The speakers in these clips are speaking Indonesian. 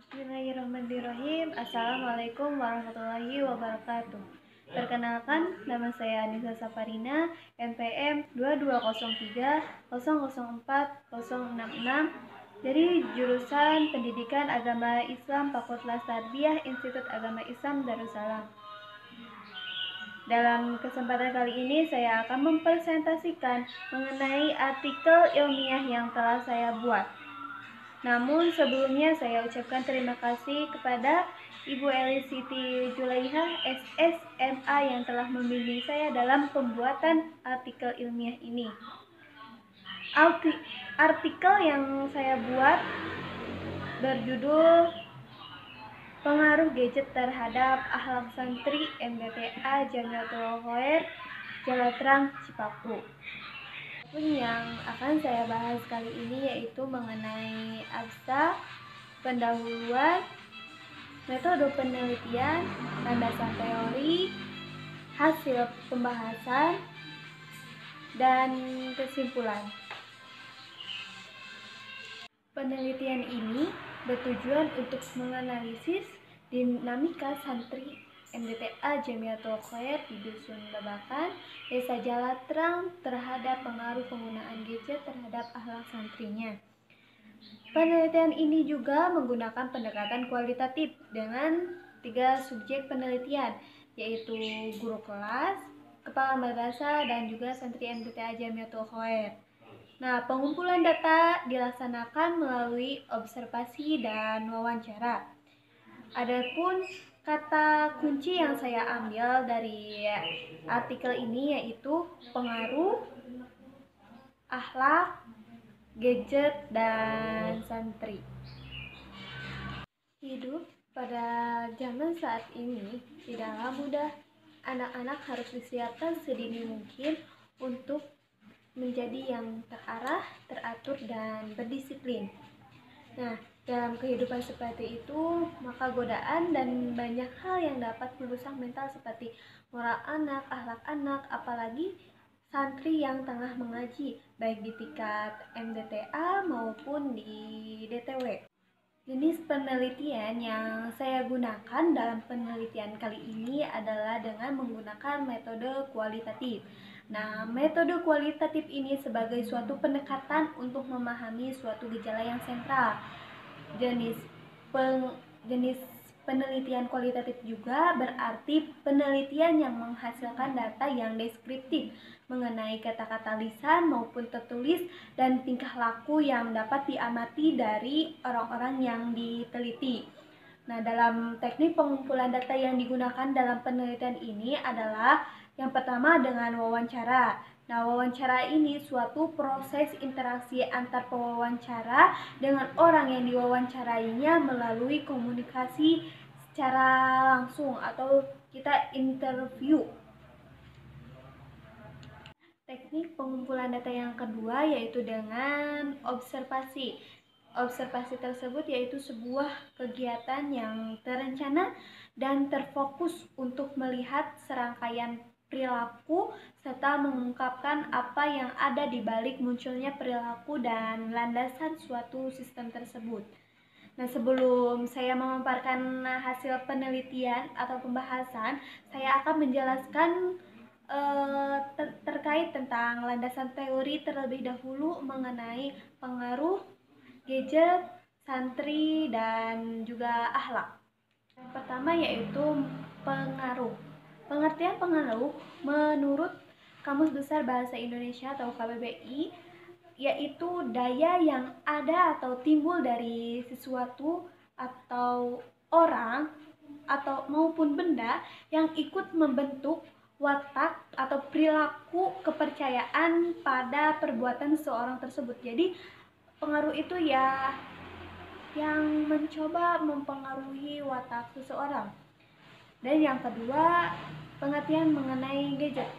Bismillahirrahmanirrahim. Assalamualaikum warahmatullahi wabarakatuh. Perkenalkan, nama saya Anissa Safarina, NPM 2203004066 dari jurusan Pendidikan Agama Islam Fakultas Tarbiyah Institut Agama Islam Darussalam. Dalam kesempatan kali ini saya akan mempresentasikan mengenai artikel ilmiah yang telah saya buat. Namun sebelumnya saya ucapkan terima kasih kepada Ibu Eli Siti Julaiha SSMA yang telah membimbing saya dalam pembuatan artikel ilmiah ini. Artikel yang saya buat berjudul Pengaruh Gadget Terhadap Akhlak Santri MBTA Jamiatul Khoer Jalatrang Cipaku. Yang akan saya bahas kali ini yaitu mengenai abstrak, pendahuluan, metode penelitian, landasan teori, hasil pembahasan, dan kesimpulan. Penelitian ini bertujuan untuk menganalisis dinamika santri MBTA Jamiatul Khoer di Dusun Babakan, Desa Jalatrang terhadap pengaruh penggunaan gadget terhadap akhlak santrinya. Penelitian ini juga menggunakan pendekatan kualitatif dengan 3 subjek penelitian, yaitu guru kelas, kepala madrasah, dan juga santri MBTA Jamiatul Khoer. Nah, pengumpulan data dilaksanakan melalui observasi dan wawancara. Adapun kata kunci yang saya ambil dari artikel ini yaitu pengaruh, akhlak, gadget, dan santri. Hidup pada zaman saat ini tidaklah mudah. Anak-anak harus disiapkan sedini mungkin untuk menjadi yang terarah, teratur, dan berdisiplin. Nah, dalam kehidupan seperti itu, maka godaan dan banyak hal yang dapat merusak mental seperti moral anak, akhlak anak, apalagi santri yang tengah mengaji, baik di tingkat MDTA maupun di DTW. Jenis penelitian yang saya gunakan dalam penelitian kali ini adalah dengan menggunakan metode kualitatif. Nah, metode kualitatif ini sebagai suatu pendekatan untuk memahami suatu gejala yang sentral. Jenis penelitian kualitatif juga berarti penelitian yang menghasilkan data yang deskriptif mengenai kata-kata lisan maupun tertulis dan tingkah laku yang dapat diamati dari orang-orang yang diteliti. Nah, dalam teknik pengumpulan data yang digunakan dalam penelitian ini adalah yang pertama dengan wawancara. Nah, wawancara ini suatu proses interaksi antar pewawancara dengan orang yang diwawancarainya melalui komunikasi secara langsung atau kita interview. Teknik pengumpulan data yang kedua yaitu dengan observasi. Observasi tersebut yaitu sebuah kegiatan yang terencana dan terfokus untuk melihat serangkaian perilaku serta mengungkapkan apa yang ada di balik munculnya perilaku dan landasan suatu sistem tersebut. Nah, sebelum saya memaparkan hasil penelitian atau pembahasan, saya akan menjelaskan terkait tentang landasan teori terlebih dahulu mengenai pengaruh gadget, santri, dan juga akhlak. Yang pertama yaitu pengaruh. Pengertian pengaruh menurut Kamus Besar Bahasa Indonesia atau KBBI yaitu daya yang ada atau timbul dari sesuatu atau orang atau maupun benda yang ikut membentuk watak atau perilaku kepercayaan pada perbuatan seseorang tersebut. Jadi pengaruh itu ya yang mencoba mempengaruhi watak seseorang. Dan yang kedua, pengertian mengenai gadget.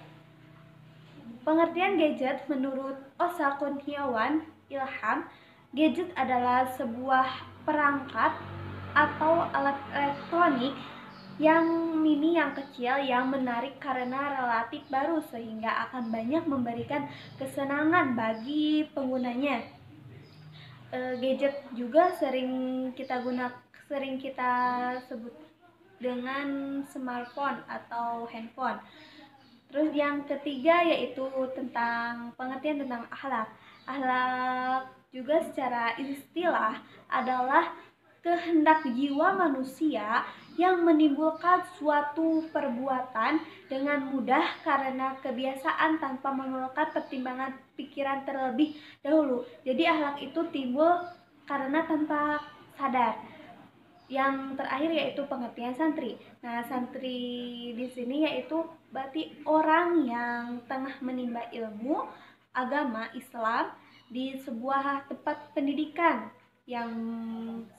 Pengertian gadget menurut Osa Kurniawan Ilham, gadget adalah sebuah perangkat atau alat elektronik yang mini yang kecil yang menarik karena relatif baru sehingga akan banyak memberikan kesenangan bagi penggunanya. Gadget juga sering kita sebut dengan smartphone atau handphone. Terus yang ketiga yaitu tentang pengertian tentang akhlak. Akhlak juga secara istilah adalah kehendak jiwa manusia yang menimbulkan suatu perbuatan dengan mudah karena kebiasaan tanpa mengeluarkan pertimbangan pikiran terlebih dahulu. Jadi akhlak itu timbul karena tanpa sadar. Yang terakhir yaitu pengertian santri. Nah, santri di sini yaitu berarti orang yang tengah menimba ilmu agama Islam di sebuah tempat pendidikan yang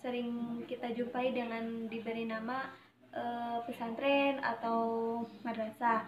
sering kita jumpai dengan diberi nama pesantren atau madrasah.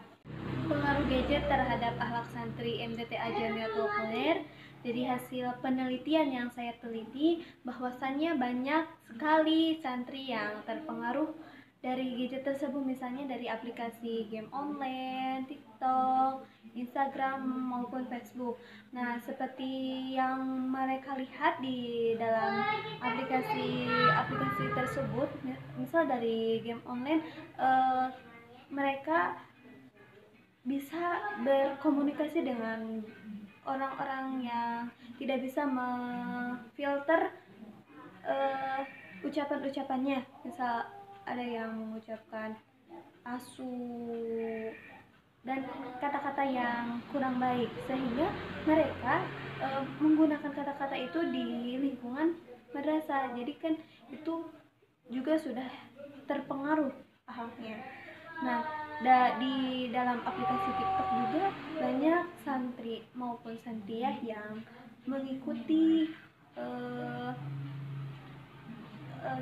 Pengaruh gadget terhadap akhlak santri MDTA Jamiatul Kholer. Dari hasil penelitian yang saya teliti, bahwasannya banyak sekali santri yang terpengaruh dari gadget tersebut, misalnya dari aplikasi game online, TikTok, Instagram maupun Facebook. Nah, seperti yang mereka lihat di dalam aplikasi tersebut, misal dari game online, mereka bisa berkomunikasi dengan orang-orang yang tidak bisa memfilter ucapan-ucapannya. Misal ada yang mengucapkan asu dan kata-kata yang kurang baik, sehingga mereka menggunakan kata-kata itu di lingkungan madrasah. Jadi kan itu juga sudah terpengaruh akhlaknya. Nah, di dalam aplikasi TikTok juga banyak santri maupun santriah yang mengikuti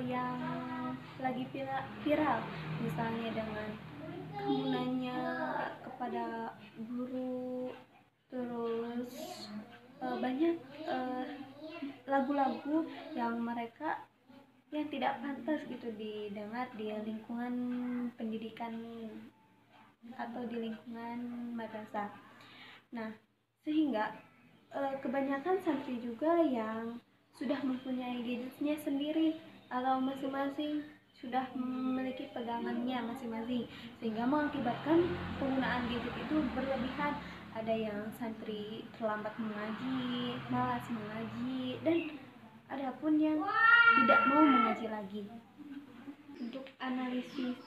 yang lagi viral, misalnya dengan kamu nanya kepada guru, terus banyak lagu-lagu yang mereka yang tidak pantas gitu didengar di lingkungan pendidikan atau di lingkungan madrasah. Nah, sehingga kebanyakan santri juga yang sudah mempunyai gadgetnya sendiri atau masing-masing sudah memiliki pegangannya masing-masing, sehingga mengakibatkan penggunaan gadget itu berlebihan. Ada yang santri terlambat mengaji, malas mengaji, dan ada pun yang tidak mau mengaji lagi. Untuk analisis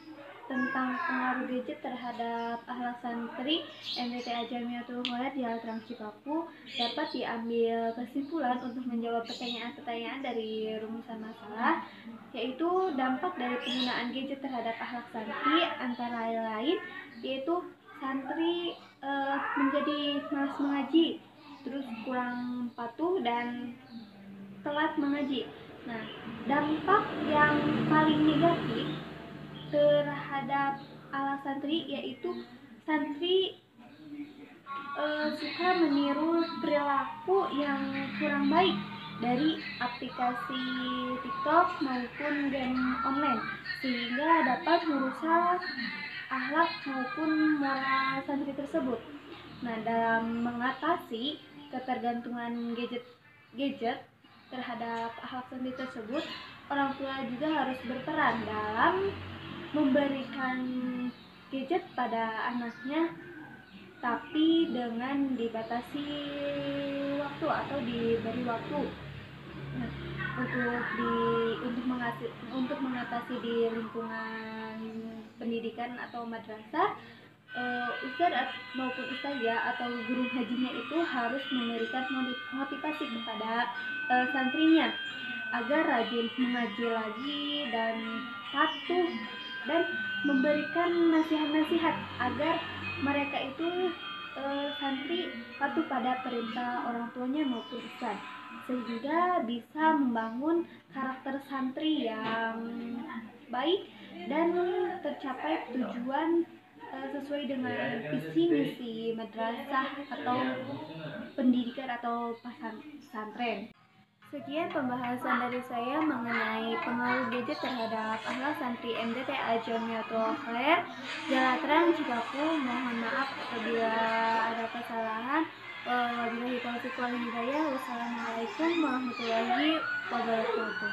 tentang pengaruh gadget terhadap akhlak santri MDTA Jamiatul Kholer Jalan Terang Cikapu, dapat diambil kesimpulan untuk menjawab pertanyaan-pertanyaan dari rumusan masalah, yaitu dampak dari penggunaan gadget terhadap akhlak santri antara lain yaitu santri menjadi malas mengaji, terus kurang patuh dan telat mengaji. Nah, dampak yang paling negatif terhadap akhlak santri yaitu santri suka meniru perilaku yang kurang baik dari aplikasi TikTok maupun game online, sehingga dapat merusak akhlak maupun moral santri tersebut. Nah, dalam mengatasi ketergantungan gadget terhadap akhlak santri tersebut, orang tua juga harus berperan dalam memberikan gadget pada anaknya, tapi dengan dibatasi waktu atau diberi waktu. Nah, untuk mengatasi di lingkungan pendidikan atau madrasah, ustadz maupun ustazah atau guru hajinya itu harus memberikan motivasi kepada santrinya agar rajin mengaji lagi dan patuh, dan memberikan nasihat-nasihat agar mereka itu santri patuh pada perintah orang tuanya maupun ustaz, sehingga bisa membangun karakter santri yang baik dan tercapai tujuan sesuai dengan visi misi madrasah atau pendidikan atau pesantren. Sekian pembahasan dari saya mengenai pengaruh gadget terhadap akhlak santri MDTA Jamiatul Kholer Jalan Terang Cikapu. Mohon maaf apabila ada kesalahan. Wabillahi taufiq wal hidayah. Wassalamualaikum warahmatullahi wabarakatuh.